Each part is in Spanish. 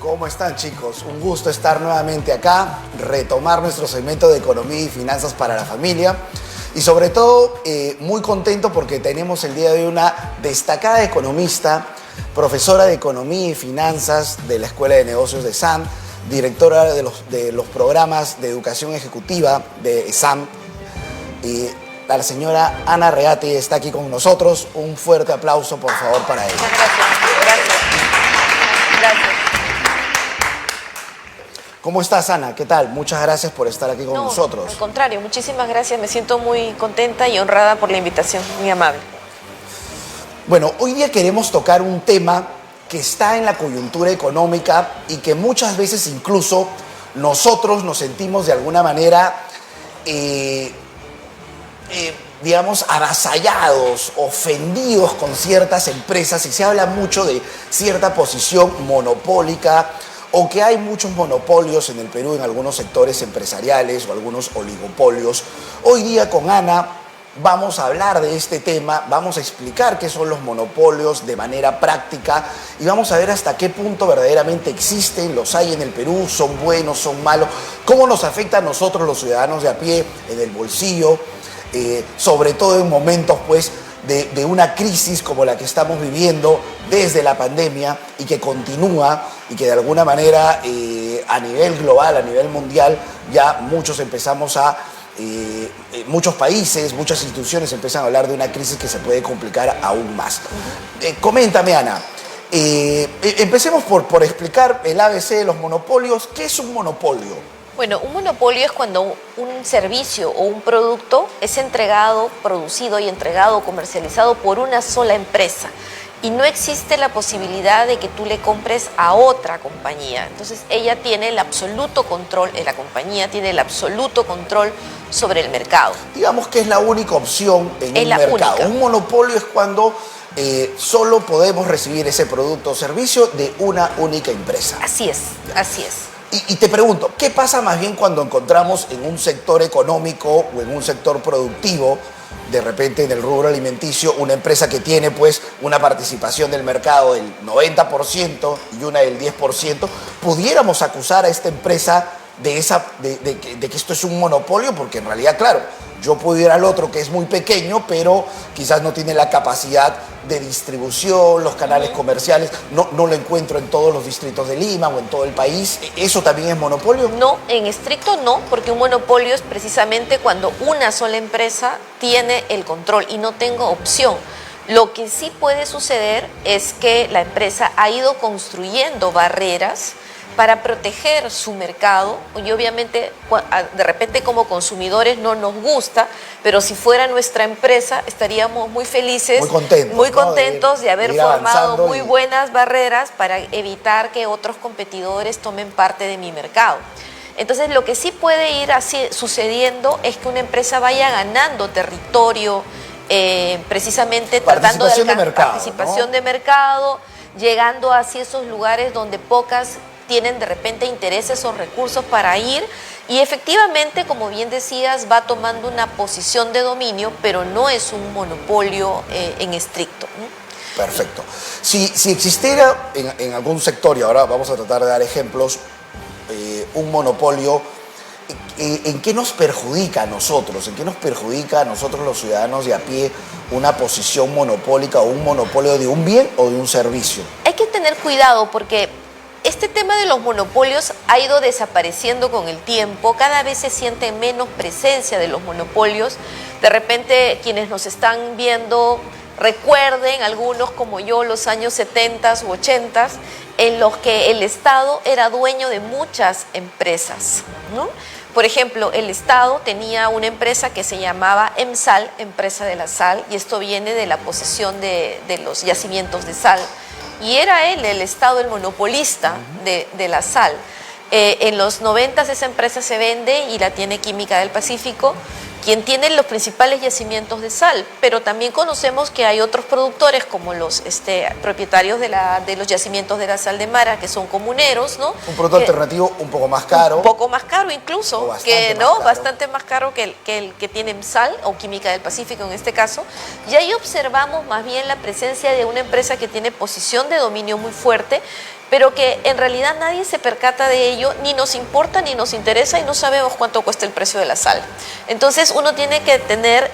¿Cómo están, chicos? Un gusto estar nuevamente acá, retomar nuestro segmento de economía y finanzas para la familia y sobre todo muy contento porque tenemos el día de hoy una destacada economista, profesora de economía y finanzas de la Escuela de Negocios de SAM, directora de los programas de educación ejecutiva de SAM, y la señora Ana Reate está aquí con nosotros. Un fuerte aplauso, por favor, para ella. Muchas gracias. Gracias. ¿Cómo estás, Ana? ¿Qué tal? Muchas gracias por estar aquí con nosotros. Al contrario, muchísimas gracias. Me siento muy contenta y honrada por la invitación. Muy amable. Bueno, hoy día queremos tocar un tema que está en la coyuntura económica y que muchas veces incluso nosotros nos sentimos de alguna manera, digamos, avasallados, ofendidos con ciertas empresas, y se habla mucho de cierta posición monopólica o que hay muchos monopolios en el Perú en algunos sectores empresariales o algunos oligopolios. Hoy día con Ana vamos a hablar de este tema, vamos a explicar qué son los monopolios de manera práctica y vamos a ver hasta qué punto verdaderamente existen, los hay en el Perú, son buenos, son malos, cómo nos afecta a nosotros los ciudadanos de a pie en el bolsillo, sobre todo en momentos pues de una crisis como la que estamos viviendo desde la pandemia y que continúa y que de alguna manera a nivel global, a nivel mundial, ya muchos empezamos a muchos países, muchas instituciones empiezan a hablar de una crisis que se puede complicar aún más. Coméntame, Ana, empecemos por explicar el ABC de los monopolios. ¿Qué es un monopolio? Bueno, un monopolio es cuando un servicio o un producto es entregado, producido y entregado o comercializado por una sola empresa y no existe la posibilidad de que tú le compres a otra compañía. Entonces ella tiene el absoluto control, la compañía tiene el absoluto control sobre el mercado. Digamos que es la única opción en un mercado. Única. Un monopolio es cuando solo podemos recibir ese producto o servicio de una única empresa. Así es, así es. Y te pregunto, ¿qué pasa más bien cuando encontramos en un sector económico o en un sector productivo, de repente en el rubro alimenticio, una empresa que tiene pues una participación del mercado del 90% y una del 10%? ¿Pudiéramos acusar a esta empresa de que esto es un monopolio? Porque en realidad, claro, yo puedo ir al otro que es muy pequeño, pero quizás no tiene la capacidad de distribución, los canales comerciales, no lo encuentro en todos los distritos de Lima o en todo el país. ¿Eso también es monopolio? No, en estricto no, porque un monopolio es precisamente cuando una sola empresa tiene el control y no tengo opción. Lo que sí puede suceder es que la empresa ha ido construyendo barreras para proteger su mercado y obviamente de repente como consumidores no nos gusta, pero si fuera nuestra empresa estaríamos muy felices, muy contentos de haber formado muy buenas barreras para evitar que otros competidores tomen parte de mi mercado. Entonces lo que sí puede ir así sucediendo es que una empresa vaya ganando territorio, precisamente tratando de participación de mercado, llegando hacia esos lugares donde pocas tienen de repente intereses o recursos para ir y efectivamente, como bien decías, va tomando una posición de dominio, pero no es un monopolio en estricto. Perfecto. Si existiera en algún sector, y ahora vamos a tratar de dar ejemplos, un monopolio, ¿en qué nos perjudica a nosotros? ¿En qué nos perjudica a nosotros los ciudadanos de a pie una posición monopólica o un monopolio de un bien o de un servicio? Hay que tener cuidado porque este tema de los monopolios ha ido desapareciendo con el tiempo, cada vez se siente menos presencia de los monopolios. De repente quienes nos están viendo recuerden, algunos como yo, los años 70 u 80 en los que el Estado era dueño de muchas empresas, ¿no? Por ejemplo, el Estado tenía una empresa que se llamaba EMSAL, Empresa de la Sal, y esto viene de la posesión de los yacimientos de sal. Y era él, el Estado, el monopolista de la sal. En los 90 esa empresa se vende y la tiene Química del Pacífico, quien tiene los principales yacimientos de sal, pero también conocemos que hay otros productores como los propietarios de los yacimientos de la sal de Mara, que son comuneros, ¿no? Un producto alternativo un poco más caro. Un poco más caro incluso, bastante más caro que el que tiene sal o Química del Pacífico en este caso. Y ahí observamos más bien la presencia de una empresa que tiene posición de dominio muy fuerte, pero que en realidad nadie se percata de ello, ni nos importa, ni nos interesa y no sabemos cuánto cuesta el precio de la sal. Entonces uno tiene que tener,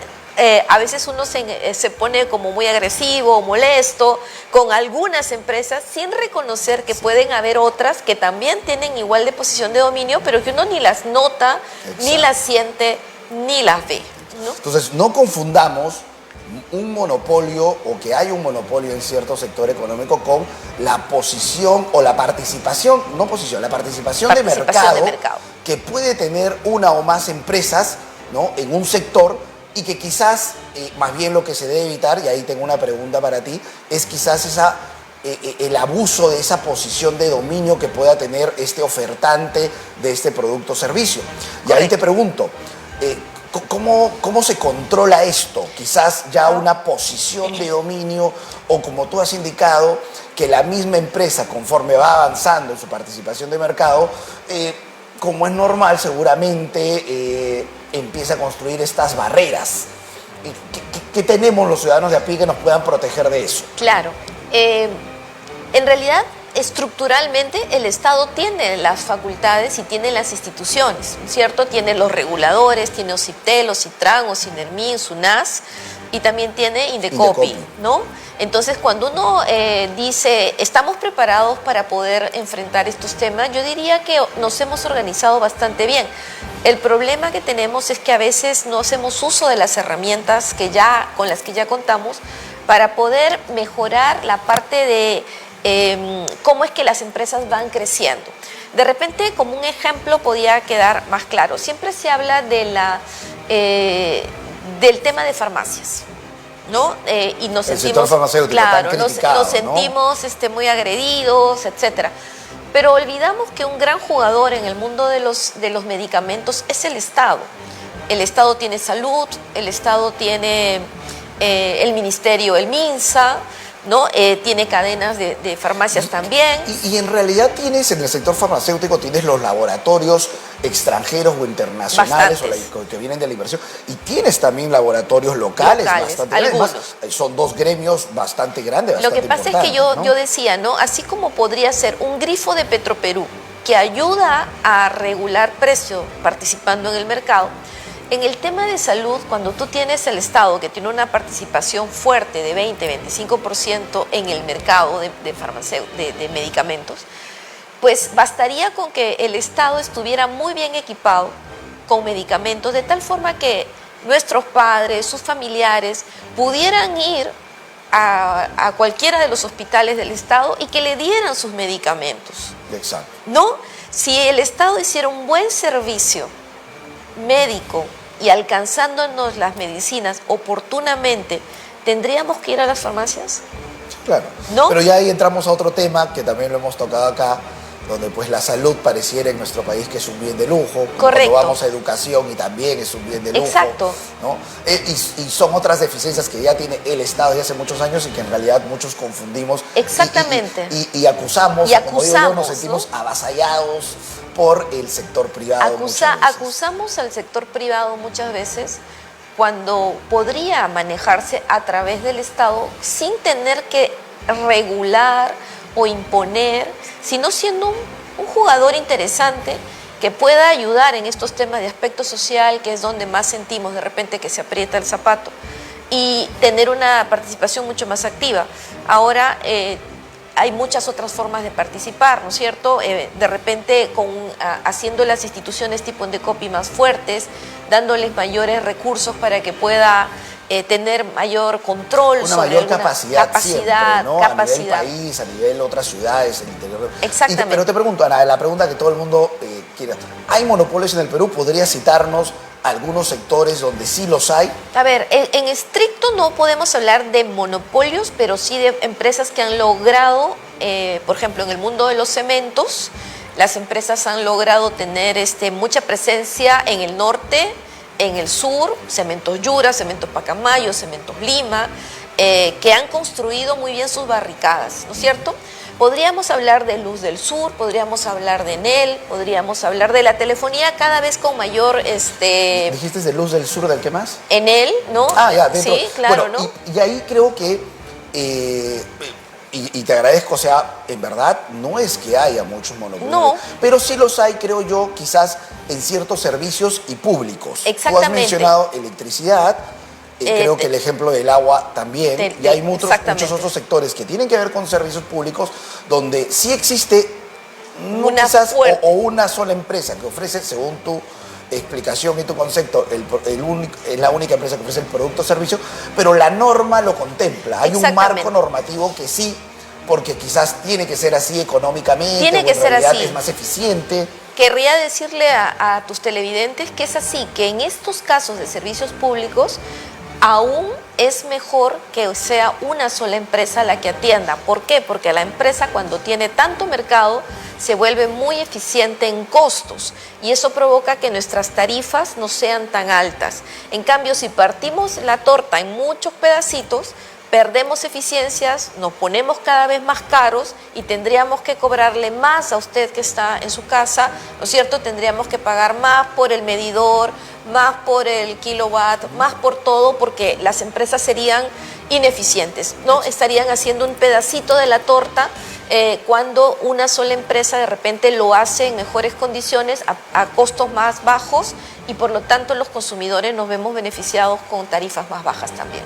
a veces uno se pone como muy agresivo o molesto con algunas empresas sin reconocer que pueden haber otras que también tienen igual de posición de dominio, pero que uno ni las nota, ni las siente, ni las ve, ¿no? Entonces, no confundamos un monopolio o que hay un monopolio en cierto sector económico con la posición o la participación, no posición, la participación de mercado que puede tener una o más empresas, ¿no?, en un sector y que quizás, más bien lo que se debe evitar, y ahí tengo una pregunta para ti, es quizás el abuso de esa posición de dominio que pueda tener este ofertante de este producto o servicio. Y ahí te pregunto, ¿cómo se controla esto? Quizás ya una posición de dominio o, como tú has indicado, que la misma empresa, conforme va avanzando en su participación de mercado, como es normal, seguramente empieza a construir estas barreras. ¿Qué tenemos los ciudadanos de a pie que nos puedan proteger de eso? Claro. En realidad, estructuralmente, el Estado tiene las facultades y tiene las instituciones, ¿cierto? Tiene los reguladores, tiene OCIPTEL, OCITRAN, OCINERMIN, SUNAS, y también tiene INDECOPI, ¿no? Entonces, cuando uno dice, estamos preparados para poder enfrentar estos temas, yo diría que nos hemos organizado bastante bien. El problema que tenemos es que a veces no hacemos uso de las herramientas con las que ya contamos para poder mejorar la parte de cómo es que las empresas van creciendo. De repente, como un ejemplo, podía quedar más claro. Siempre se habla de del tema de farmacias, ¿no? Y nos el sentimos, sector farmacéutico, claro, tan criticado, nos sentimos muy agredidos, etcétera. Pero olvidamos que un gran jugador en el mundo de los medicamentos es el Estado. El Estado tiene salud, el Estado tiene el ministerio, el MINSA, ¿no? Tiene cadenas de farmacias también. Y en realidad tienes, en el sector farmacéutico, tienes los laboratorios extranjeros o internacionales o que vienen de la inversión, y tienes también laboratorios locales bastante grandes. Además, son dos gremios bastante grandes. Lo que pasa es que yo decía, ¿no? Así como podría ser un grifo de Petroperú que ayuda a regular precio participando en el mercado, en el tema de salud, cuando tú tienes el Estado que tiene una participación fuerte de 20-25% en el mercado de medicamentos, pues bastaría con que el Estado estuviera muy bien equipado con medicamentos, de tal forma que nuestros padres, sus familiares, pudieran ir a cualquiera de los hospitales del Estado y que le dieran sus medicamentos. Exacto. ¿No? Si el Estado hiciera un buen servicio médico y alcanzándonos las medicinas oportunamente, ¿tendríamos que ir a las farmacias? Claro, ¿no? Pero ya ahí entramos a otro tema que también lo hemos tocado acá, donde pues la salud pareciera en nuestro país que es un bien de lujo. Correcto. Cuando vamos a educación y también es un bien de lujo. Exacto. ¿No? Y son otras deficiencias que ya tiene el Estado desde hace muchos años y que en realidad muchos confundimos. Exactamente. Y acusamos, como digo yo, nos sentimos, ¿no?, avasallados por el sector privado. Acusamos al sector privado muchas veces cuando podría manejarse a través del Estado sin tener que regular o imponer, sino siendo un jugador interesante que pueda ayudar en estos temas de aspecto social, que es donde más sentimos de repente que se aprieta el zapato, y tener una participación mucho más activa. Ahora hay muchas otras formas de participar, ¿no es cierto? De repente haciendo las instituciones tipo INDECOPI más fuertes, dándoles mayores recursos para que pueda tener mayor control, una mayor capacidad siempre, ¿no? A nivel país, a nivel otras ciudades, el interior. Exactamente. Pero te pregunto, Ana, la pregunta que todo el mundo quiere. ¿Hay monopolios en el Perú? ¿Podrías citarnos algunos sectores donde sí los hay? A ver, en estricto no podemos hablar de monopolios, pero sí de empresas que han logrado, por ejemplo, en el mundo de los cementos, las empresas han logrado tener mucha presencia en el norte, en el sur, Cementos Yura, Cementos Pacamayo, Cementos Lima, que han construido muy bien sus barricadas, ¿no es cierto? Podríamos hablar de Luz del Sur, podríamos hablar de Enel, podríamos hablar de la telefonía cada vez con mayor... ¿Dijiste de Luz del Sur, del qué más? Enel, ¿no? Ah, ya, dentro. Sí, claro, bueno, ¿no? Y ahí creo que Y te agradezco, o sea, en verdad no es que haya muchos monopolios, No. pero sí los hay, creo yo, quizás en ciertos servicios y públicos. Tú has Exactamente. mencionado electricidad, creo que el ejemplo del agua también, y hay muchos otros sectores que tienen que ver con servicios públicos donde sí existe o una sola empresa que ofrece, según tu explicación y tu concepto, es la única empresa que ofrece el producto o servicio, pero la norma lo contempla. Hay un marco normativo que sí, porque quizás tiene que ser así económicamente, tiene que ser así, es más eficiente. Querría decirle a tus televidentes que es así, que en estos casos de servicios públicos aún es mejor que sea una sola empresa la que atienda. ¿Por qué? Porque la empresa, cuando tiene tanto mercado, se vuelve muy eficiente en costos y eso provoca que nuestras tarifas no sean tan altas. En cambio, si partimos la torta en muchos pedacitos, perdemos eficiencias, nos ponemos cada vez más caros y tendríamos que cobrarle más a usted que está en su casa, ¿no es cierto? Tendríamos que pagar más por el medidor, más por el kilowatt, más por todo, porque las empresas serían ineficientes, ¿no? Estarían haciendo un pedacito de la torta cuando una sola empresa de repente lo hace en mejores condiciones, a costos más bajos, y por lo tanto los consumidores nos vemos beneficiados con tarifas más bajas también.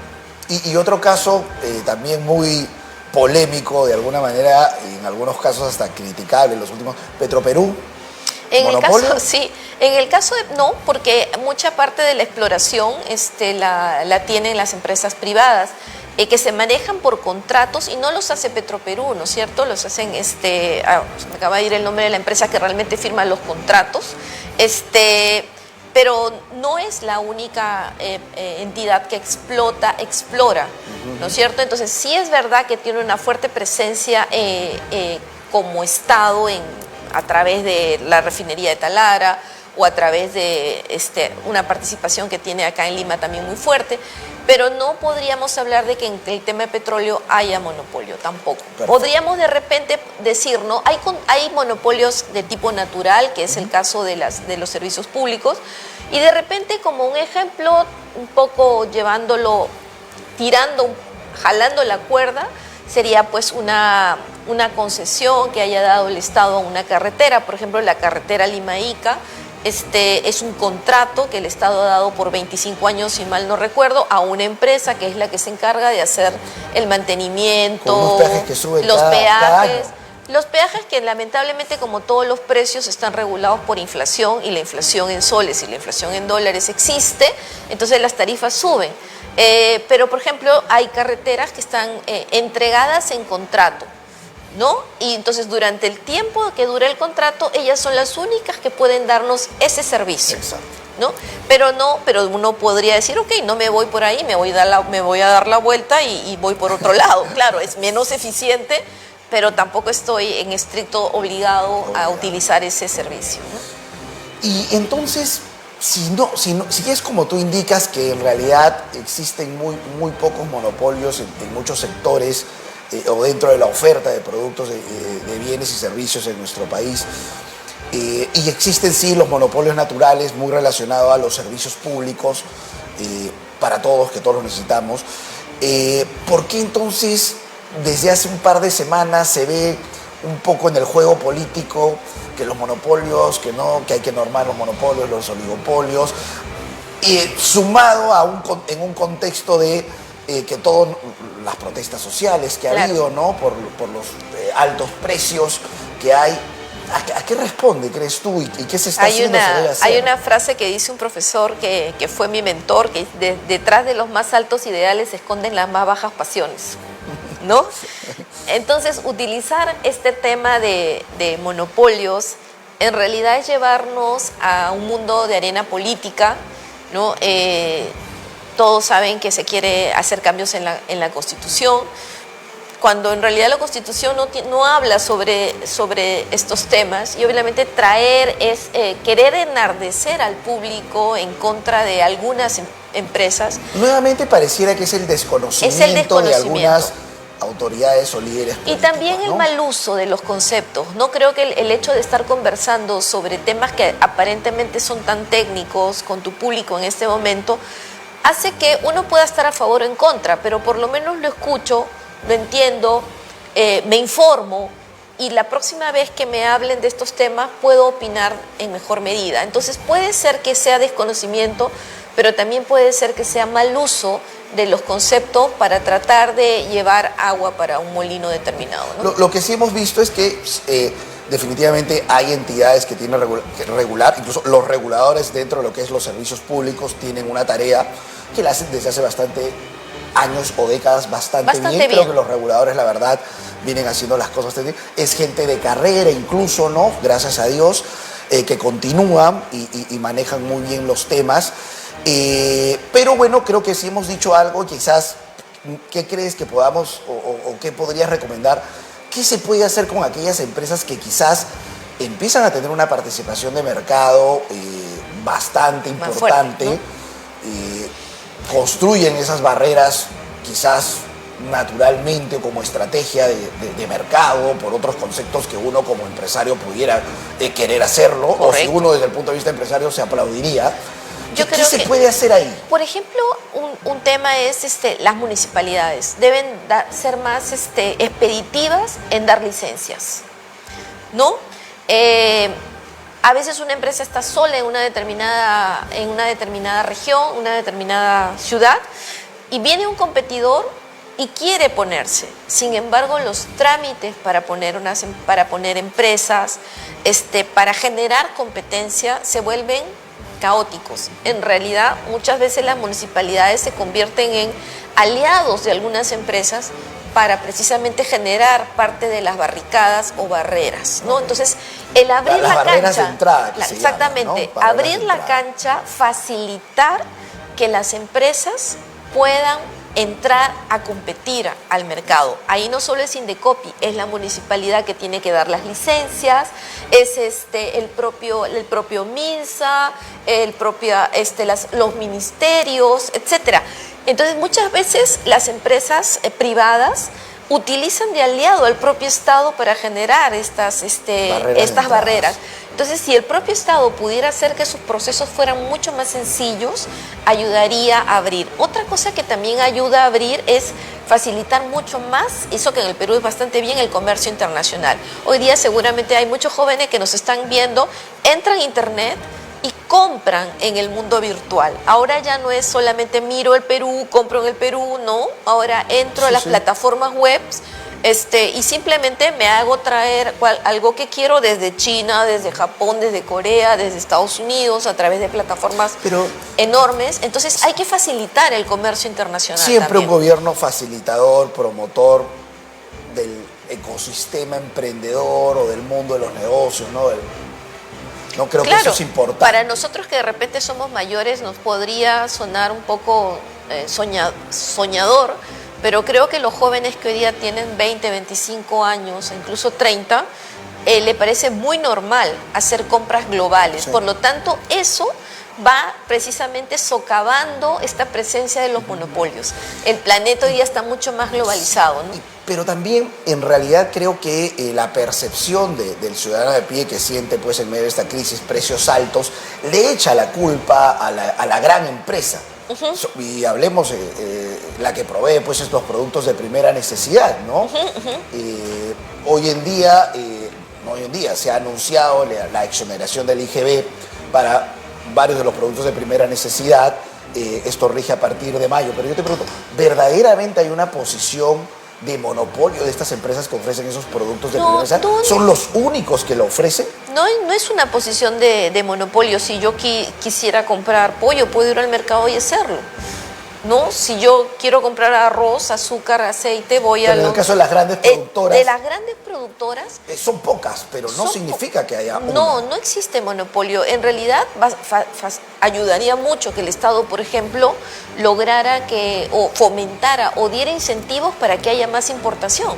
Y otro caso también muy polémico, de alguna manera, en algunos casos hasta criticable, los últimos, Petroperú. En el caso, sí, en el caso de no, porque mucha parte de la exploración la tienen las empresas privadas, que se manejan por contratos y no los hace Petroperú, ¿no es cierto? Los hacen, se me acaba de ir el nombre de la empresa que realmente firma los contratos, pero no es la única entidad que explora, ¿no es cierto? Entonces sí es verdad que tiene una fuerte presencia como Estado a través de la refinería de Talara o a través de una participación que tiene acá en Lima también muy fuerte, pero no podríamos hablar de que en el tema de petróleo haya monopolio, tampoco. Perfecto. Podríamos de repente decir, ¿no? Hay monopolios de tipo natural, que es el caso de los servicios públicos, y de repente, como un ejemplo, un poco jalando la cuerda, sería pues una concesión que haya dado el Estado a una carretera, por ejemplo, la carretera Lima-Ica. Es un contrato que el Estado ha dado por 25 años, si mal no recuerdo, a una empresa que es la que se encarga de hacer el mantenimiento, con unos peajes que suben cada año. Los peajes que lamentablemente, como todos los precios, están regulados por inflación, y la inflación en soles y la inflación en dólares existe, entonces las tarifas suben. Pero, por ejemplo, hay carreteras que están entregadas en contrato, ¿no? Y entonces durante el tiempo que dura el contrato, ellas son las únicas que pueden darnos ese servicio. Exacto. ¿No? Pero uno podría decir, ok, no me voy por ahí, me voy a dar la vuelta y voy por otro lado. Claro, es menos eficiente, pero tampoco estoy en estricto obligado a utilizar ese servicio, ¿no? Y entonces, si es como tú indicas, que en realidad existen muy pocos monopolios en muchos sectores, o dentro de la oferta de productos de bienes y servicios en nuestro país, y existen sí los monopolios naturales muy relacionados a los servicios públicos para todos, que todos los necesitamos, ¿por qué entonces desde hace un par de semanas se ve un poco en el juego político que los monopolios, que hay que normar los monopolios, los oligopolios, sumado en un contexto de que todas las protestas sociales que ha habido, ¿no? por los altos precios que hay? ¿A qué responde, crees tú? ¿Y qué se está haciendo? Hay una frase que dice un profesor que fue mi mentor, que detrás de los más altos ideales se esconden las más bajas pasiones, ¿no? Entonces, utilizar este tema de monopolios en realidad es llevarnos a un mundo de arena política, ¿no? Todos saben que se quiere hacer cambios en la Constitución, cuando en realidad la Constitución no habla sobre estos temas, y obviamente querer enardecer al público en contra de algunas empresas. Nuevamente pareciera que es el desconocimiento de algunas autoridades o líderes políticos, y también, ¿no?, el mal uso de los conceptos. No creo que el hecho de estar conversando sobre temas que aparentemente son tan técnicos con tu público en este momento hace que uno pueda estar a favor o en contra, pero por lo menos lo escucho, lo entiendo, me informo y la próxima vez que me hablen de estos temas puedo opinar en mejor medida. Entonces puede ser que sea desconocimiento, pero también puede ser que sea mal uso de los conceptos para tratar de llevar agua para un molino determinado, ¿no? Lo que sí hemos visto es que definitivamente hay entidades que tienen que regular, incluso los reguladores dentro de lo que es los servicios públicos tienen una tarea que la hacen desde hace bastante años o décadas bastante bien. Creo que los reguladores, la verdad, vienen haciendo las cosas bien. Es gente de carrera incluso, ¿no? Gracias a Dios, que continúan y manejan muy bien los temas. Pero bueno, creo que sí hemos dicho algo, quizás, ¿qué crees que podamos o qué podrías recomendar? ¿Qué se puede hacer con aquellas empresas que quizás empiezan a tener una participación de mercado bastante importante? Fuerte, ¿no? Construyen esas barreras quizás naturalmente o como estrategia de mercado por otros conceptos que uno como empresario pudiera querer hacerlo. Correcto. O si uno desde el punto de vista empresario se aplaudiría. ¿Qué se puede hacer ahí? Por ejemplo, un tema es las municipalidades. Deben ser más expeditivas en dar licencias, ¿no? A veces una empresa está sola en una determinada región, una determinada ciudad, y viene un competidor y quiere ponerse. Sin embargo, los trámites para poner empresas, para generar competencia, se vuelven caóticos. En realidad, muchas veces las municipalidades se convierten en aliados de algunas empresas para precisamente generar parte de las barricadas o barreras, ¿no? Entonces, el abrir las la barreras cancha, de entrada, que exactamente, se llaman, ¿no? abrir la cancha, facilitar que las empresas puedan entrar a competir al mercado. Ahí no solo es Indecopi, es la municipalidad que tiene que dar las licencias, es el propio MINSA, los ministerios, etcétera. Entonces, muchas veces las empresas privadas utilizan de aliado al propio Estado para generar estas barreras. Entonces, si el propio Estado pudiera hacer que sus procesos fueran mucho más sencillos, ayudaría a abrir. Otra cosa que también ayuda a abrir es facilitar mucho más, eso que en el Perú es bastante bien, el comercio internacional. Hoy día seguramente hay muchos jóvenes que nos están viendo, entran a Internet y compran en el mundo virtual. Ahora ya no es solamente miro el Perú, compro en el Perú, no. Ahora entro a las plataformas web y simplemente me hago traer algo que quiero desde China, desde Japón, desde Corea, desde Estados Unidos, a través de plataformas enormes. Entonces hay que facilitar el comercio internacional. Siempre también. Un gobierno facilitador, promotor del ecosistema emprendedor o del mundo de los negocios, ¿no? No creo que eso es importante. Para nosotros que de repente somos mayores nos podría sonar un poco soñador, pero creo que los jóvenes que hoy día tienen 20, 25 años, incluso 30, le parece muy normal hacer compras globales. Sí. Por lo tanto, eso va precisamente socavando esta presencia de los monopolios. El planeta hoy día está mucho más globalizado, ¿no? Pero también, en realidad, creo que la percepción del ciudadano de pie que siente, pues, en medio de esta crisis, precios altos, le echa la culpa a la gran empresa. Y hablemos, la que provee, pues, estos productos de primera necesidad, ¿no? Hoy en día, se ha anunciado la exoneración del IGB para varios de los productos de primera necesidad. Esto rige a partir de mayo. Pero yo te pregunto, ¿verdaderamente hay una posición de monopolio de estas empresas que ofrecen esos productos de primera necesidad? ¿Son los únicos que lo ofrecen? No es una posición de monopolio. Si yo quisiera comprar pollo, puedo ir al mercado y hacerlo, ¿no? Si yo quiero comprar arroz, azúcar, aceite, voy a... Pero en el caso de las grandes productoras... de las grandes productoras... son pocas, pero no significa que haya una. No existe monopolio. En realidad ayudaría mucho que el Estado, por ejemplo, lograra o fomentara o diera incentivos para que haya más importación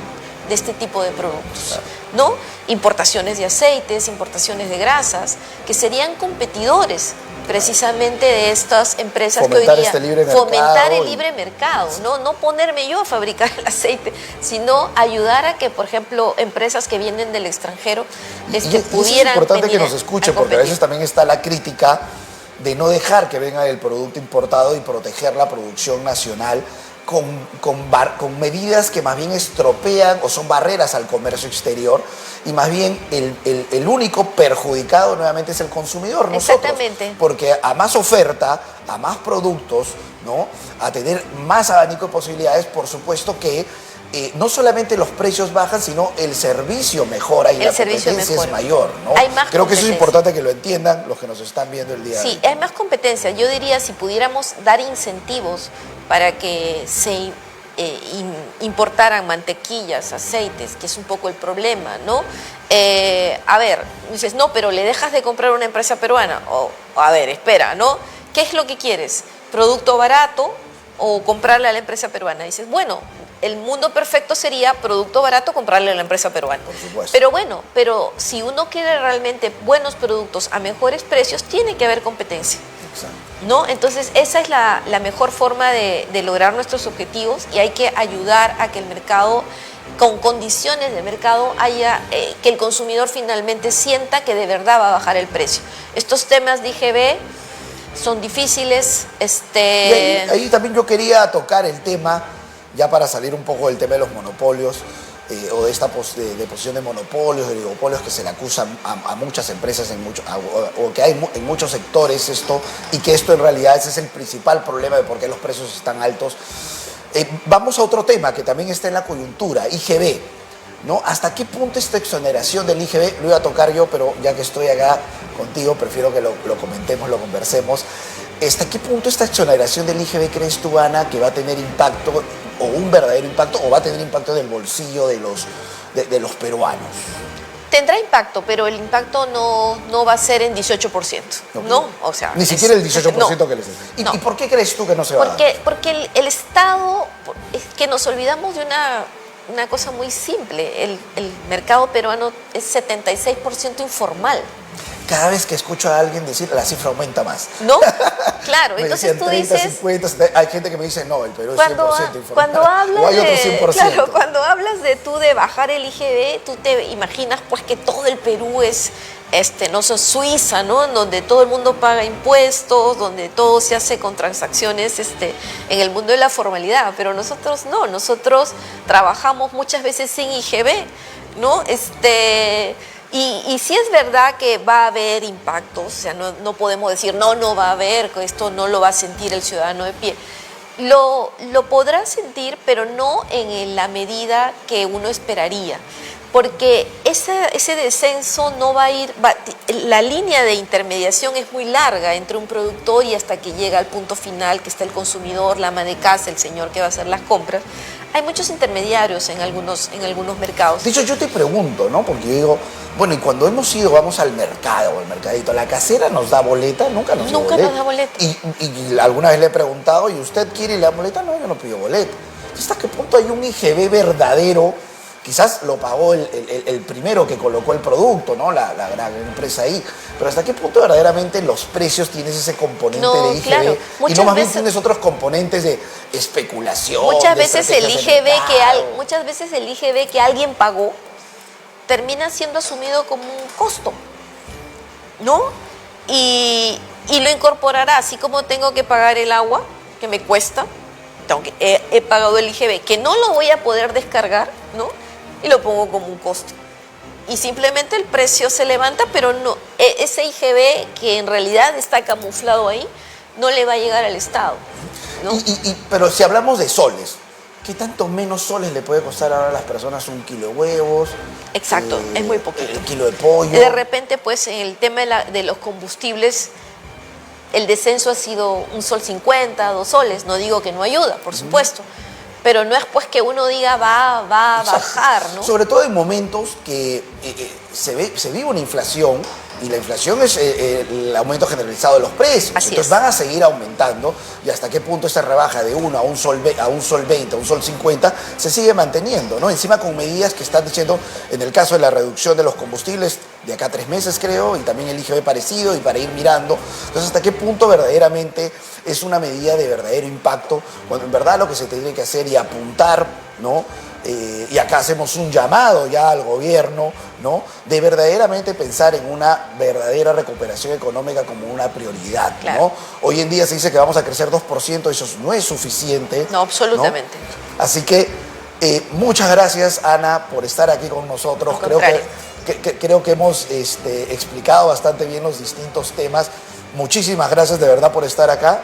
de este tipo de productos, ¿no? Importaciones de aceites, importaciones de grasas, que serían competidores precisamente de estas empresas fomentar que hoy día fomentar el libre mercado, no ponerme yo a fabricar el aceite, sino ayudar a que, por ejemplo, empresas que vienen del extranjero pudieran. Es importante que nos escuche, porque a veces también está la crítica de no dejar que venga el producto importado y proteger la producción nacional. con medidas que más bien estropean o son barreras al comercio exterior, y más bien el único perjudicado nuevamente es el consumidor, nosotros. Exactamente. Porque a más oferta, a más productos, ¿no? A tener más abanico de posibilidades, por supuesto que no solamente los precios bajan, sino el servicio mejora y la competencia es mayor, ¿no? Hay más Creo que eso es importante que lo entiendan los que nos están viendo el día de hoy. Sí, hay más competencia. Yo diría, si pudiéramos dar incentivos para que se importaran mantequillas, aceites, que es un poco el problema, ¿no? A ver, dices, no, pero le dejas de comprar una empresa peruana. O, a ver, espera, ¿no? ¿Qué es lo que quieres? ¿Producto barato o comprarle a la empresa peruana? Dices, bueno, el mundo perfecto sería producto barato, comprarle a la empresa peruana. Por supuesto. Pero bueno, si uno quiere realmente buenos productos a mejores precios, tiene que haber competencia. Exacto. ¿No? Entonces, esa es la mejor forma de lograr nuestros objetivos, y hay que ayudar a que el mercado, con condiciones de mercado, haya que el consumidor finalmente sienta que de verdad va a bajar el precio. Estos temas de IGB son difíciles. Y ahí también yo quería tocar el tema, ya para salir un poco del tema de los monopolios, o de esta de posición de monopolios, de oligopolios que se le acusan a muchas empresas, o que hay en muchos sectores esto, y que esto en realidad ese es el principal problema de por qué los precios están altos. Vamos a otro tema que también está en la coyuntura, IGB, ¿no? ¿Hasta qué punto esta exoneración del IGB? Lo iba a tocar yo, pero ya que estoy acá contigo, prefiero que lo comentemos, lo conversemos. ¿Hasta qué punto esta exoneración del IGB crees tú, Ana, que va a tener impacto, o un verdadero impacto, o va a tener impacto en el bolsillo de los peruanos? Tendrá impacto, pero el impacto no va a ser en 18%, ¿no? O sea, ni siquiera el 18% no, que les des. ¿Y, no. ¿Y por qué crees tú que no se va a dar? Porque el Estado, es que nos olvidamos de una cosa muy simple. El mercado peruano es 76% informal. Cada vez que escucho a alguien decir, la cifra aumenta más. ¿No? Claro, me entonces decían tú 30, dices... 50, hay gente que me dice, no, el Perú es 100% informal. Cuando hablas o hay otro 100%. Claro, cuando hablas de bajar el IGB, tú te imaginas pues que todo el Perú es, no sé, Suiza, ¿no? Donde todo el mundo paga impuestos, donde todo se hace con transacciones en el mundo de la formalidad. Pero nosotros no, nosotros trabajamos muchas veces sin IGB, ¿no? Y sí es verdad que va a haber impactos, o sea, no podemos decir, no va a haber, que esto no lo va a sentir el ciudadano de pie. Lo podrá sentir, pero no en la medida que uno esperaría, porque ese descenso no va a ir, la línea de intermediación es muy larga entre un productor y hasta que llega al punto final, que está el consumidor, la ama de casa, el señor que va a hacer las compras. Hay muchos intermediarios en algunos mercados. De hecho, yo te pregunto, ¿no? Porque yo digo, bueno, y cuando vamos al mercado o al mercadito, ¿la casera nos da boleta? Nunca nos da boleta. Y alguna vez le he preguntado, ¿y usted quiere la boleta? No, yo no pido boleta. ¿Hasta qué punto hay un IGB verdadero? Quizás lo pagó el primero que colocó el producto, ¿no? La gran empresa ahí. Pero ¿hasta qué punto verdaderamente los precios tienes ese componente de IGB? Claro. Y no más bien tienes otros componentes de especulación. Muchas veces el IGB que alguien pagó termina siendo asumido como un costo, ¿no? Y lo incorporará, así como tengo que pagar el agua, que me cuesta, he pagado el IGB, que no lo voy a poder descargar, ¿no? Y lo pongo como un costo. Y simplemente el precio se levanta, pero no, ese IGB que en realidad está camuflado ahí, no le va a llegar al Estado, ¿no? Pero si hablamos de soles, ¿qué tanto menos soles le puede costar ahora a las personas un kilo de huevos? Exacto, es muy poquito. El kilo de pollo. De repente, pues, en el tema de los combustibles, el descenso ha sido un sol 50, 2 soles. No digo que no ayuda, por supuesto. Pero no es pues que uno diga va a bajar, ¿no? Sobre todo en momentos que se vive una inflación, y la inflación es el aumento generalizado de los precios. Entonces van a seguir aumentando, y hasta qué punto esta rebaja de 1 a un sol 20, a un sol 50 se sigue manteniendo, ¿no? Encima con medidas que están diciendo, en el caso de la reducción de los combustibles, de acá a 3 meses creo, y también el IGB parecido, y para ir mirando. Entonces, ¿hasta qué punto verdaderamente es una medida de verdadero impacto, cuando en verdad lo que se tiene que hacer y apuntar, ¿no?, y acá hacemos un llamado ya al gobierno, ¿no? De verdaderamente pensar en una verdadera recuperación económica como una prioridad, Claro. ¿no? Hoy en día se dice que vamos a crecer 2%, eso no es suficiente. No, absolutamente. ¿no? Así que muchas gracias, Ana, por estar aquí con nosotros. Al contrario. Creo que hemos explicado bastante bien los distintos temas. Muchísimas gracias de verdad por estar acá.